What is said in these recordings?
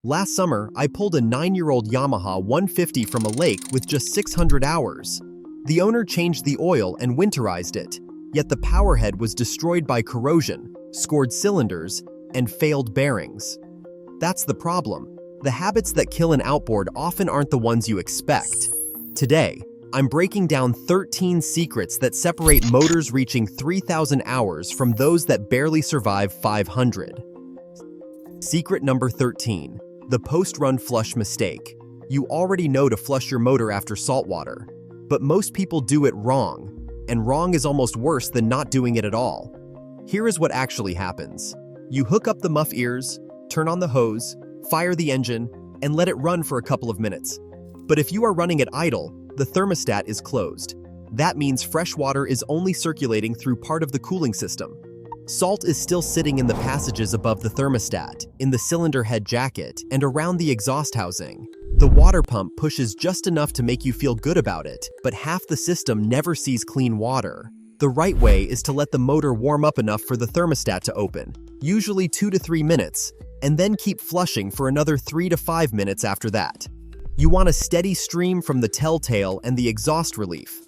Last summer, I pulled a 9-year-old Yamaha 150 from a lake with just 600 hours. The owner changed the oil and winterized it, yet the powerhead was destroyed by corrosion, scored cylinders, and failed bearings. That's the problem. The habits that kill an outboard often aren't the ones you expect. Today, I'm breaking down 13 secrets that separate motors reaching 3,000 hours from those that barely survive 500. Secret number 13. The post-run flush mistake. You already know to flush your motor after salt water, but most people do it wrong, and wrong is almost worse than not doing it at all. Here is what actually happens. You hook up the muff ears, turn on the hose, fire the engine, and let it run for a couple of minutes. But if you are running at idle, the thermostat is closed. That means fresh water is only circulating through part of the cooling system. Salt is still sitting in the passages above the thermostat, in the cylinder head jacket, and around the exhaust housing. The water pump pushes just enough to make you feel good about it, but half the system never sees clean water. The right way is to let the motor warm up enough for the thermostat to open, usually 2 to 3 minutes, and then keep flushing for another 3 to 5 minutes after that. You want a steady stream from the telltale and the exhaust relief.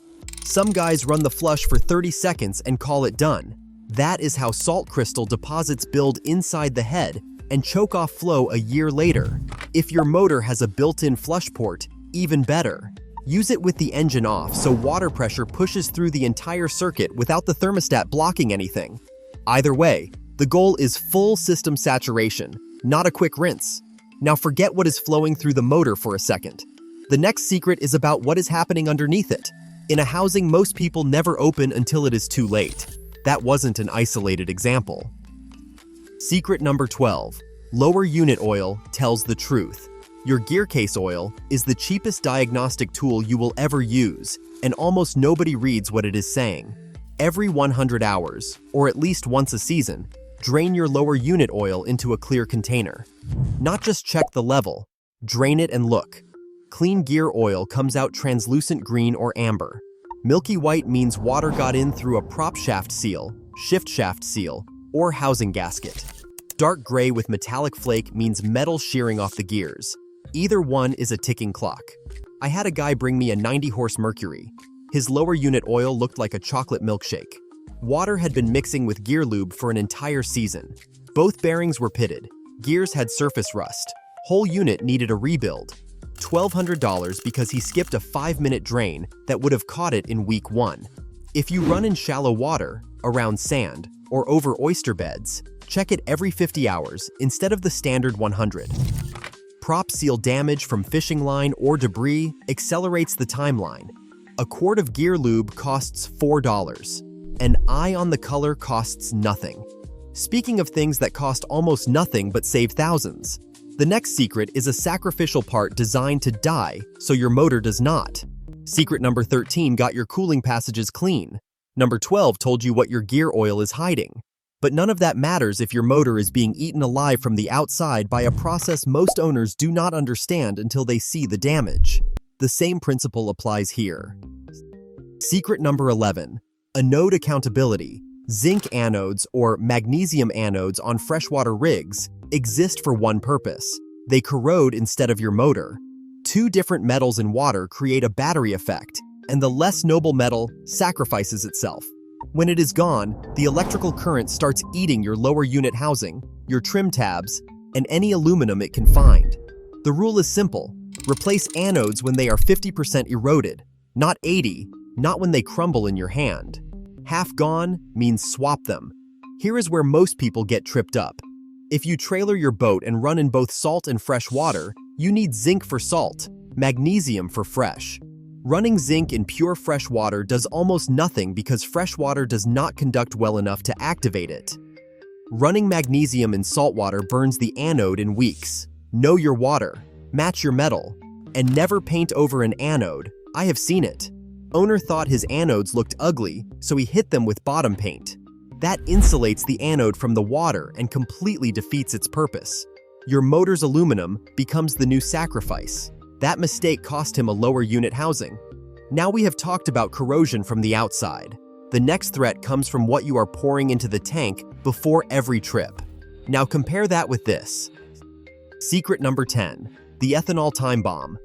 Some guys run the flush for 30 seconds and call it done. That is how salt crystal deposits build inside the head and choke off flow a year later. If your motor has a built-in flush port, even better. Use it with the engine off so water pressure pushes through the entire circuit without the thermostat blocking anything. Either way, the goal is full system saturation, not a quick rinse. Now forget what is flowing through the motor for a second. The next secret is about what is happening underneath it. In a housing most people never open until it is too late. That wasn't an isolated example. Secret number 12. Lower unit oil tells the truth. Your gear case oil is the cheapest diagnostic tool you will ever use, and almost nobody reads what it is saying. Every 100 hours, or at least once a season, drain your lower unit oil into a clear container. Not just check the level, drain it and look. Clean gear oil comes out translucent green or amber. Milky white means water got in through a prop shaft seal, shift shaft seal, or housing gasket. Dark gray with metallic flake means metal shearing off the gears. Either one is a ticking clock. I had a guy bring me a 90-horse Mercury. His lower unit oil looked like a chocolate milkshake. Water had been mixing with gear lube for an entire season. Both bearings were pitted. Gears had surface rust. Whole unit needed a rebuild. $1,200 because he skipped a 5-minute drain that would have caught it in week 1. If you run in shallow water, around sand, or over oyster beds, check it every 50 hours instead of the standard 100. Prop seal damage from fishing line or debris accelerates the timeline. A quart of gear lube costs $4. An eye on the color costs nothing. Speaking of things that cost almost nothing but save thousands, the next secret is a sacrificial part designed to die so your motor does not. Secret number 13 got your cooling passages clean. Number 12 told you what your gear oil is hiding. But none of that matters if your motor is being eaten alive from the outside by a process most owners do not understand until they see the damage. The same principle applies here. Secret number 11. Anode accountability. Zinc anodes or magnesium anodes on freshwater rigs exist for one purpose. They corrode instead of your motor. Two different metals in water create a battery effect, and the less noble metal sacrifices itself. When it is gone, the electrical current starts eating your lower unit housing, your trim tabs, and any aluminum it can find. The rule is simple. Replace anodes when they are 50% eroded, not 80, not when they crumble in your hand. Half gone means swap them. Here is where most people get tripped up. If you trailer your boat and run in both salt and fresh water, you need zinc for salt, magnesium for fresh. Running zinc in pure fresh water does almost nothing because fresh water does not conduct well enough to activate it. Running magnesium in salt water burns the anode in weeks. Know your water, match your metal, and never paint over an anode. I have seen it. Owner thought his anodes looked ugly, so he hit them with bottom paint. That insulates the anode from the water and completely defeats its purpose. Your motor's aluminum becomes the new sacrifice. That mistake cost him a lower unit housing. Now we have talked about corrosion from the outside. The next threat comes from what you are pouring into the tank before every trip. Now compare that with this. Secret number 10. The ethanol time bomb.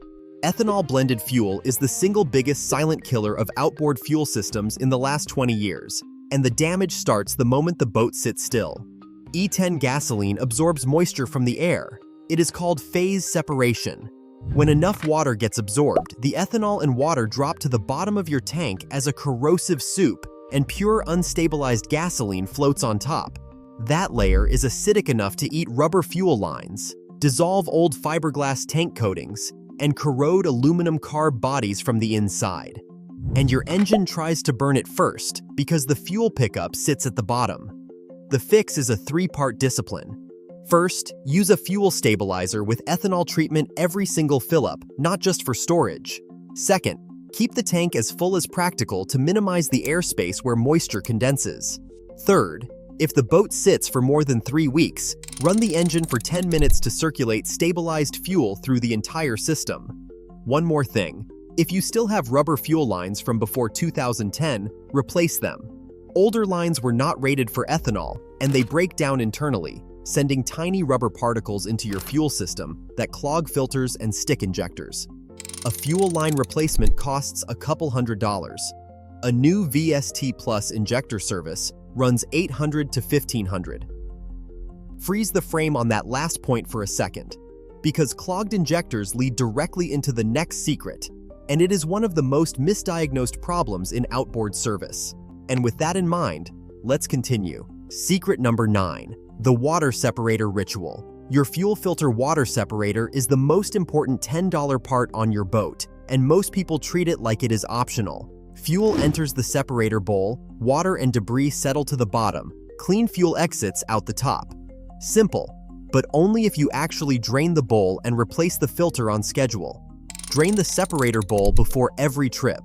Ethanol-blended fuel is the single biggest silent killer of outboard fuel systems in the last 20 years, and the damage starts the moment the boat sits still. E10 gasoline absorbs moisture from the air. It is called phase separation. When enough water gets absorbed, the ethanol and water drop to the bottom of your tank as a corrosive soup, and pure unstabilized gasoline floats on top. That layer is acidic enough to eat rubber fuel lines, dissolve old fiberglass tank coatings, and corrode aluminum carb bodies from the inside. And your engine tries to burn it first because the fuel pickup sits at the bottom. The fix is a three-part discipline. First, use a fuel stabilizer with ethanol treatment every single fill-up, not just for storage. Second, keep the tank as full as practical to minimize the airspace where moisture condenses. Third, if the boat sits for more than 3 weeks, run the engine for 10 minutes to circulate stabilized fuel through the entire system. One more thing, if you still have rubber fuel lines from before 2010, replace them. Older lines were not rated for ethanol, and they break down internally, sending tiny rubber particles into your fuel system that clog filters and stick injectors. A fuel line replacement costs a couple $100. A new VST Plus injector service runs $800 to $1,500. Freeze the frame on that last point for a second, because clogged injectors lead directly into the next secret, and it is one of the most misdiagnosed problems in outboard service. And with that in mind, let's continue. Secret number 9, the water separator ritual. Your fuel filter water separator is the most important $10 part on your boat, and most people treat it like it is optional. Fuel enters the separator bowl, water and debris settle to the bottom, clean fuel exits out the top. Simple, but only if you actually drain the bowl and replace the filter on schedule. Drain the separator bowl before every trip.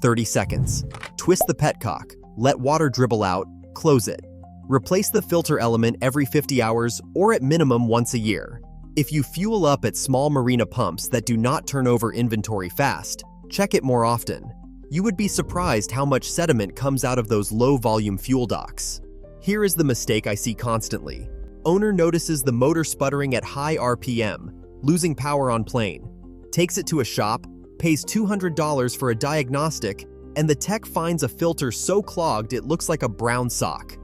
30 seconds. Twist the petcock, let water dribble out, close it. Replace the filter element every 50 hours or at minimum once a year. If you fuel up at small marina pumps that do not turn over inventory fast, check it more often. You would be surprised how much sediment comes out of those low-volume fuel docks. Here is the mistake I see constantly. Owner notices the motor sputtering at high RPM, losing power on plane, takes it to a shop, pays $200 for a diagnostic, and the tech finds a filter so clogged it looks like a brown sock.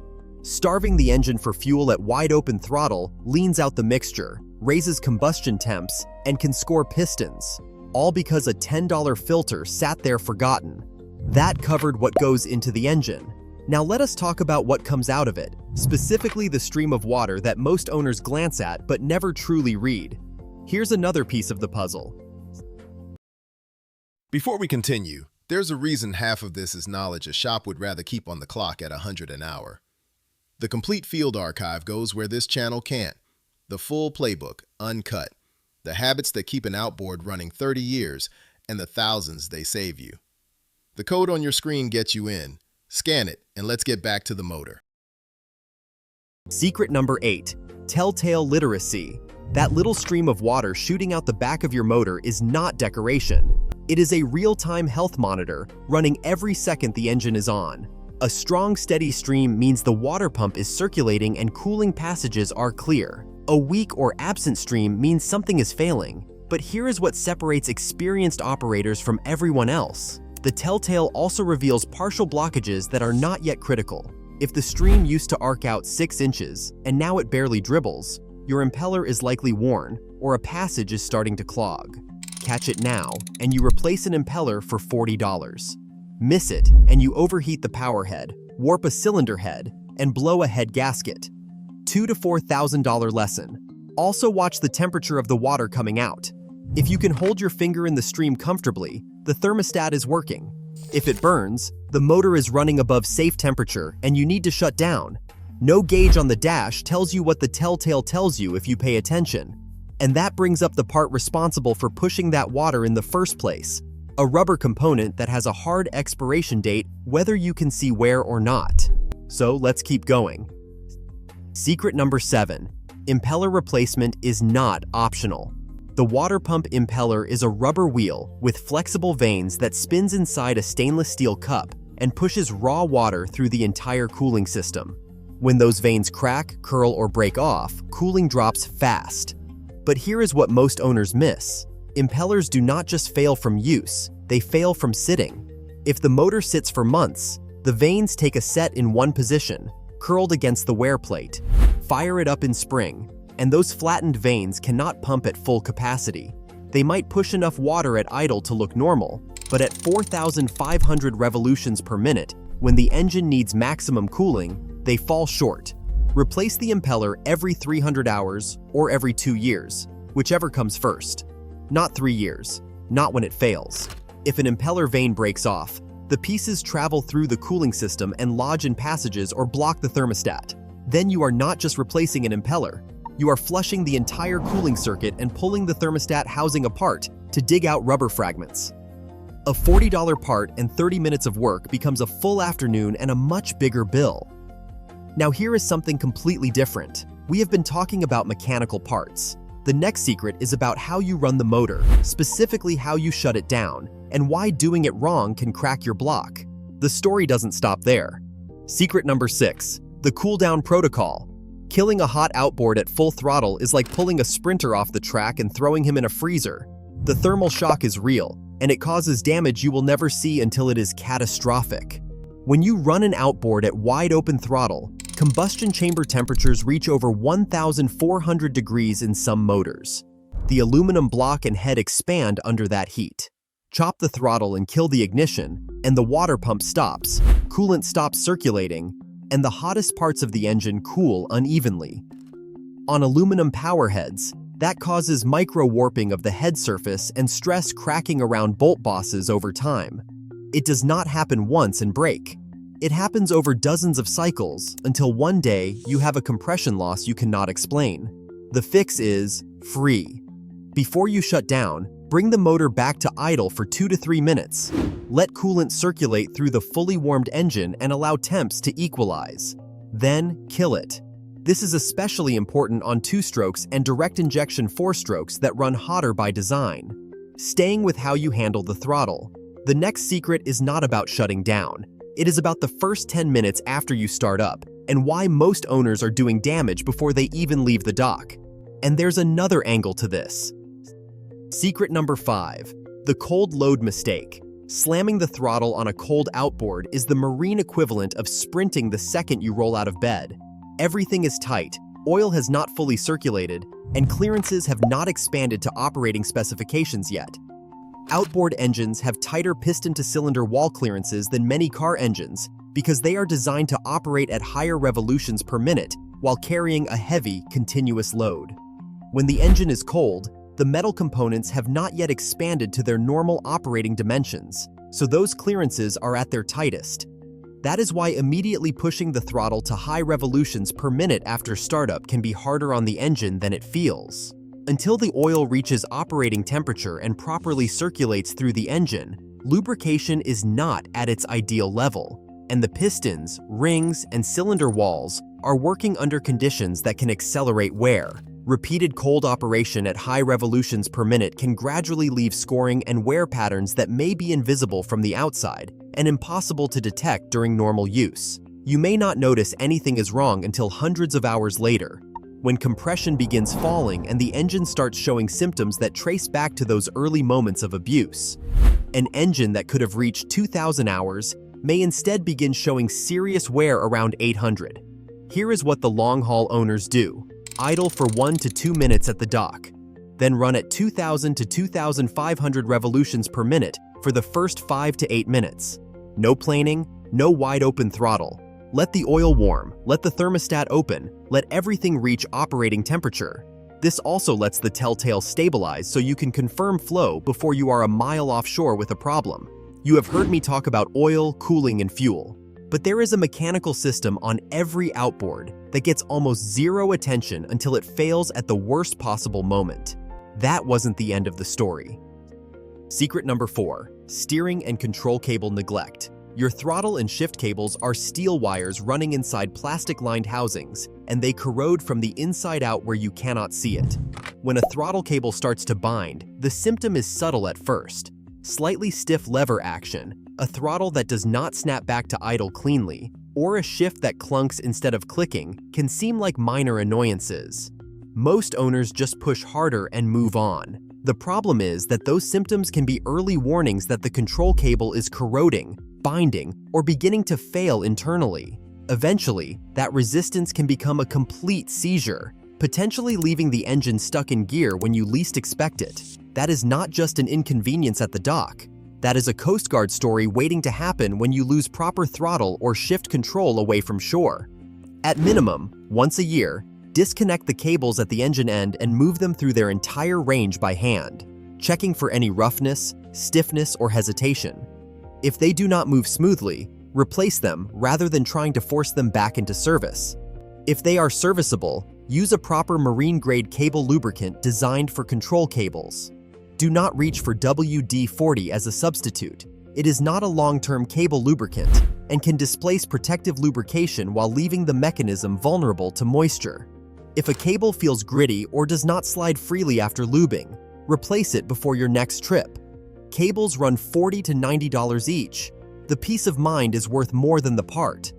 Starving the engine for fuel at wide-open throttle leans out the mixture, raises combustion temps, and can score pistons, all because a $10 filter sat there forgotten. That covered what goes into the engine. Now let us talk about what comes out of it, specifically the stream of water that most owners glance at but never truly read. Here's another piece of the puzzle. Before we continue, there's a reason half of this is knowledge a shop would rather keep on the clock at 100 an hour. The complete field archive goes where this channel can't. The full playbook, uncut. The habits that keep an outboard running 30 years, and the thousands they save you. The code on your screen gets you in. Scan it, and let's get back to the motor. Secret number 8, telltale literacy. That little stream of water shooting out the back of your motor is not decoration. It is a real-time health monitor running every second the engine is on. A strong, steady stream means the water pump is circulating and cooling passages are clear. A weak or absent stream means something is failing. But here is what separates experienced operators from everyone else. The telltale also reveals partial blockages that are not yet critical. If the stream used to arc out 6 inches and now it barely dribbles, your impeller is likely worn or a passage is starting to clog. Catch it now, and you replace an impeller for $40. Miss it, and you overheat the power head, warp a cylinder head, and blow a head gasket. $2,000 to $4,000 lesson. Also watch the temperature of the water coming out. If you can hold your finger in the stream comfortably, the thermostat is working. If it burns, the motor is running above safe temperature and you need to shut down. No gauge on the dash tells you what the telltale tells you if you pay attention. And that brings up the part responsible for pushing that water in the first place. A rubber component that has a hard expiration date whether you can see where or not. So let's keep going. Secret number 7, impeller replacement is not optional. The water pump impeller is a rubber wheel with flexible vanes that spins inside a stainless steel cup and pushes raw water through the entire cooling system. When those vanes crack, curl, or break off, cooling drops fast. But here is what most owners miss. Impellers do not just fail from use, they fail from sitting. If the motor sits for months, the vanes take a set in one position, curled against the wear plate. Fire it up in spring, and those flattened vanes cannot pump at full capacity. They might push enough water at idle to look normal, but at 4,500 revolutions per minute, when the engine needs maximum cooling, they fall short. Replace the impeller every 300 hours or every 2 years, whichever comes first. Not 3 years, not when it fails. If an impeller vane breaks off, the pieces travel through the cooling system and lodge in passages or block the thermostat. Then you are not just replacing an impeller, you are flushing the entire cooling circuit and pulling the thermostat housing apart to dig out rubber fragments. A $40 part and 30 minutes of work becomes a full afternoon and a much bigger bill. Now here is something completely different. We have been talking about mechanical parts. The next secret is about how you run the motor, specifically how you shut it down, and why doing it wrong can crack your block. The story doesn't stop there. Secret number 6, the cool down protocol. Killing a hot outboard at full throttle is like pulling a sprinter off the track and throwing him in a freezer. The thermal shock is real, and it causes damage you will never see until it is catastrophic. When you run an outboard at wide open throttle, combustion chamber temperatures reach over 1,400 degrees in some motors. The aluminum block and head expand under that heat. Chop the throttle and kill the ignition, and the water pump stops, coolant stops circulating, and the hottest parts of the engine cool unevenly. On aluminum power heads, that causes micro-warping of the head surface and stress cracking around bolt bosses over time. It does not happen once and break. It happens over dozens of cycles until one day you have a compression loss you cannot explain. The fix is free. Before you shut down, bring the motor back to idle for 2 to 3 minutes. Let coolant circulate through the fully warmed engine and allow temps to equalize. Then kill it. This is especially important on 2-strokes and direct injection 4-strokes that run hotter by design. Staying with how you handle the throttle. The next secret is not about shutting down. It is about the first 10 minutes after you start up, and why most owners are doing damage before they even leave the dock. And there's another angle to this. Secret number 5, the cold load mistake. Slamming the throttle on a cold outboard is the marine equivalent of sprinting the second you roll out of bed. Everything is tight, oil has not fully circulated, and clearances have not expanded to operating specifications yet. Outboard engines have tighter piston-to-cylinder wall clearances than many car engines because they are designed to operate at higher revolutions per minute while carrying a heavy, continuous load. When the engine is cold, the metal components have not yet expanded to their normal operating dimensions, so those clearances are at their tightest. That is why immediately pushing the throttle to high revolutions per minute after startup can be harder on the engine than it feels. Until the oil reaches operating temperature and properly circulates through the engine, lubrication is not at its ideal level, and the pistons, rings, and cylinder walls are working under conditions that can accelerate wear. Repeated cold operation at high revolutions per minute can gradually leave scoring and wear patterns that may be invisible from the outside and impossible to detect during normal use. You may not notice anything is wrong until hundreds of hours later, when compression begins falling and the engine starts showing symptoms that trace back to those early moments of abuse. An engine that could have reached 2,000 hours may instead begin showing serious wear around 800. Here is what the long-haul owners do. Idle for 1 to 2 minutes at the dock, then run at 2,000 to 2,500 revolutions per minute for the first 5 to 8 minutes. No planing, no wide-open throttle. Let the oil warm, let the thermostat open, let everything reach operating temperature. This also lets the telltale stabilize so you can confirm flow before you are a mile offshore with a problem. You have heard me talk about oil, cooling, and fuel, but there is a mechanical system on every outboard that gets almost zero attention until it fails at the worst possible moment. That wasn't the end of the story. Secret number 4, steering and control cable neglect. Your throttle and shift cables are steel wires running inside plastic-lined housings, and they corrode from the inside out where you cannot see it. When a throttle cable starts to bind, the symptom is subtle at first. Slightly stiff lever action, a throttle that does not snap back to idle cleanly, or a shift that clunks instead of clicking can seem like minor annoyances. Most owners just push harder and move on. The problem is that those symptoms can be early warnings that the control cable is corroding, binding, or beginning to fail internally. Eventually, that resistance can become a complete seizure, potentially leaving the engine stuck in gear when you least expect it. That is not just an inconvenience at the dock. That is a Coast Guard story waiting to happen when you lose proper throttle or shift control away from shore. At minimum, once a year, disconnect the cables at the engine end and move them through their entire range by hand, checking for any roughness, stiffness, or hesitation. If they do not move smoothly, replace them rather than trying to force them back into service. If they are serviceable, use a proper marine-grade cable lubricant designed for control cables. Do not reach for WD-40 as a substitute. It is not a long-term cable lubricant and can displace protective lubrication while leaving the mechanism vulnerable to moisture. If a cable feels gritty or does not slide freely after lubing, replace it before your next trip. Cables run $40 to $90 each. The peace of mind is worth more than the part.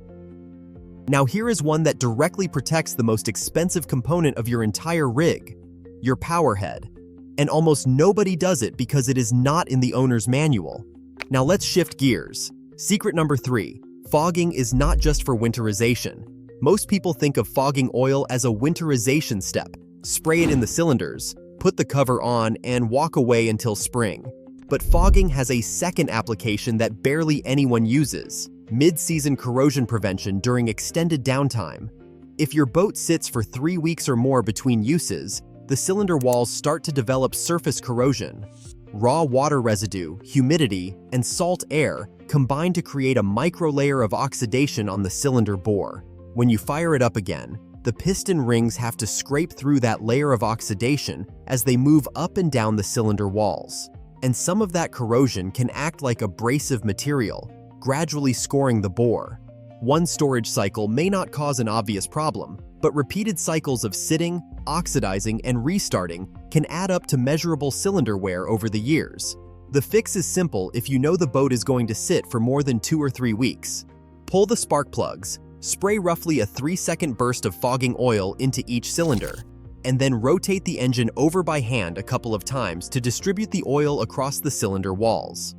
Now here is one that directly protects the most expensive component of your entire rig, your power head. And almost nobody does it because it is not in the owner's manual. Now let's shift gears. Secret number 3, fogging is not just for winterization. Most people think of fogging oil as a winterization step. Spray it in the cylinders, put the cover on, and walk away until spring. But fogging has a second application that barely anyone uses: mid-season corrosion prevention during extended downtime. If your boat sits for 3 weeks or more between uses, the cylinder walls start to develop surface corrosion. Raw water residue, humidity, and salt air combine to create a micro-layer of oxidation on the cylinder bore. When you fire it up again, the piston rings have to scrape through that layer of oxidation as they move up and down the cylinder walls. And some of that corrosion can act like abrasive material, gradually scoring the bore. One storage cycle may not cause an obvious problem, but repeated cycles of sitting, oxidizing, and restarting can add up to measurable cylinder wear over the years. The fix is simple if you know the boat is going to sit for more than 2 or 3 weeks. Pull the spark plugs, spray roughly a 3-second burst of fogging oil into each cylinder, and then rotate the engine over by hand a couple of times to distribute the oil across the cylinder walls.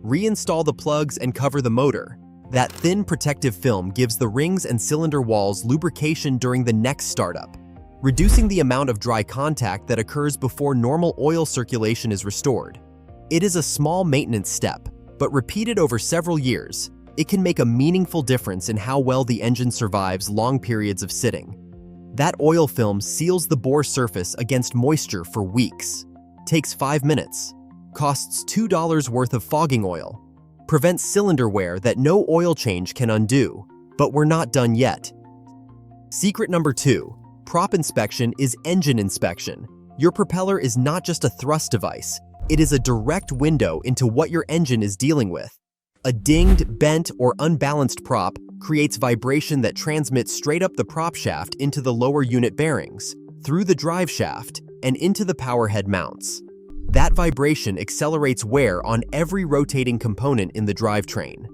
Reinstall the plugs and cover the motor. That thin protective film gives the rings and cylinder walls lubrication during the next startup, reducing the amount of dry contact that occurs before normal oil circulation is restored. It is a small maintenance step, but repeated over several years, it can make a meaningful difference in how well the engine survives long periods of sitting. That oil film seals the bore surface against moisture for weeks. Takes 5 minutes. Costs $2 worth of fogging oil. Prevents cylinder wear that no oil change can undo. But we're not done yet. Secret number 2. Prop inspection is engine inspection. Your propeller is not just a thrust device. It is a direct window into what your engine is dealing with. A dinged, bent, or unbalanced prop creates vibration that transmits straight up the prop shaft into the lower unit bearings, through the drive shaft, and into the power head mounts. That vibration accelerates wear on every rotating component in the drivetrain.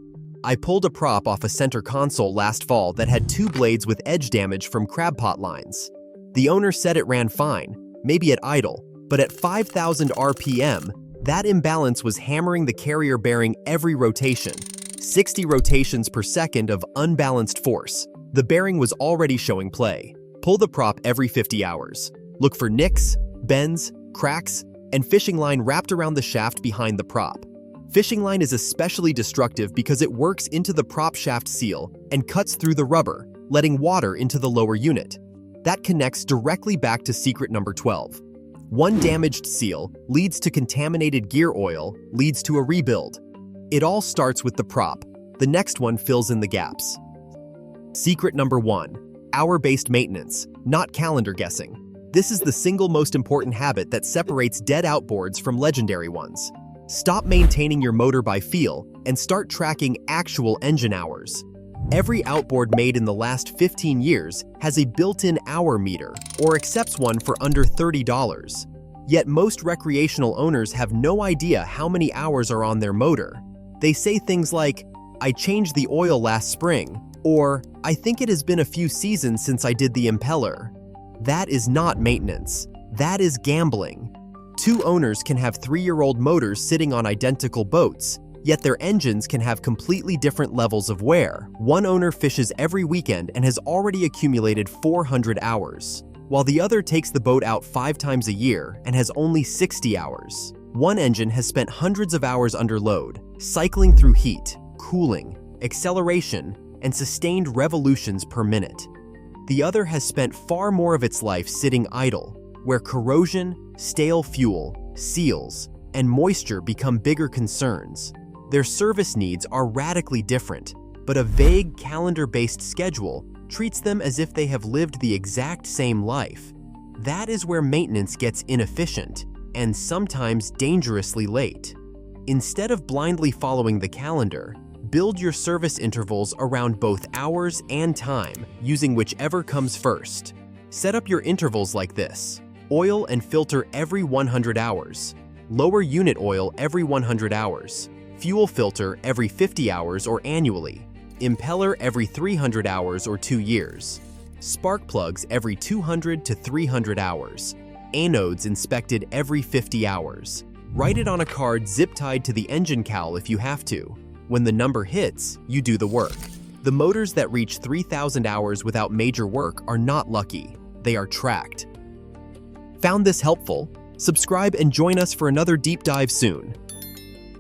I pulled a prop off a center console last fall that had 2 blades with edge damage from crab pot lines. The owner said it ran fine, maybe at idle, but at 5,000 RPM, that imbalance was hammering the carrier bearing every rotation. 60 rotations per second of unbalanced force. The bearing was already showing play. Pull the prop every 50 hours. Look for nicks, bends, cracks, and fishing line wrapped around the shaft behind the prop. Fishing line is especially destructive because it works into the prop shaft seal and cuts through the rubber, letting water into the lower unit. That connects directly back to secret number 12. One damaged seal leads to contaminated gear oil, leads to a rebuild. It all starts with the prop. The next one fills in the gaps. Secret number 1. Hour-based maintenance, not calendar guessing. This is the single most important habit that separates dead outboards from legendary ones. Stop maintaining your motor by feel and start tracking actual engine hours. Every outboard made in the last 15 years has a built-in hour meter or accepts one for under $30. Yet most recreational owners have no idea how many hours are on their motor. They say things like, "I changed the oil last spring," or "I think it has been a few seasons since I did the impeller." That is not maintenance. That is gambling. Two owners can have 3-year-old motors sitting on identical boats, yet their engines can have completely different levels of wear. One owner fishes every weekend and has already accumulated 400 hours, while the other takes the boat out 5 times a year and has only 60 hours. One engine has spent hundreds of hours under load, cycling through heat, cooling, acceleration, and sustained revolutions per minute. The other has spent far more of its life sitting idle, where corrosion, stale fuel, seals, and moisture become bigger concerns. Their service needs are radically different, but a vague calendar-based schedule treats them as if they have lived the exact same life. That is where maintenance gets inefficient and sometimes dangerously late. Instead of blindly following the calendar, build your service intervals around both hours and time, using whichever comes first. Set up your intervals like this: oil and filter every 100 hours, lower unit oil every 100 hours, fuel filter every 50 hours or annually, impeller every 300 hours or 2 years, spark plugs every 200 to 300 hours, anodes inspected every 50 hours. Write it on a card zip-tied to the engine cowl if you have to. When the number hits, you do the work. The motors that reach 3,000 hours without major work are not lucky. They are tracked. Found this helpful? Subscribe and join us for another deep dive soon.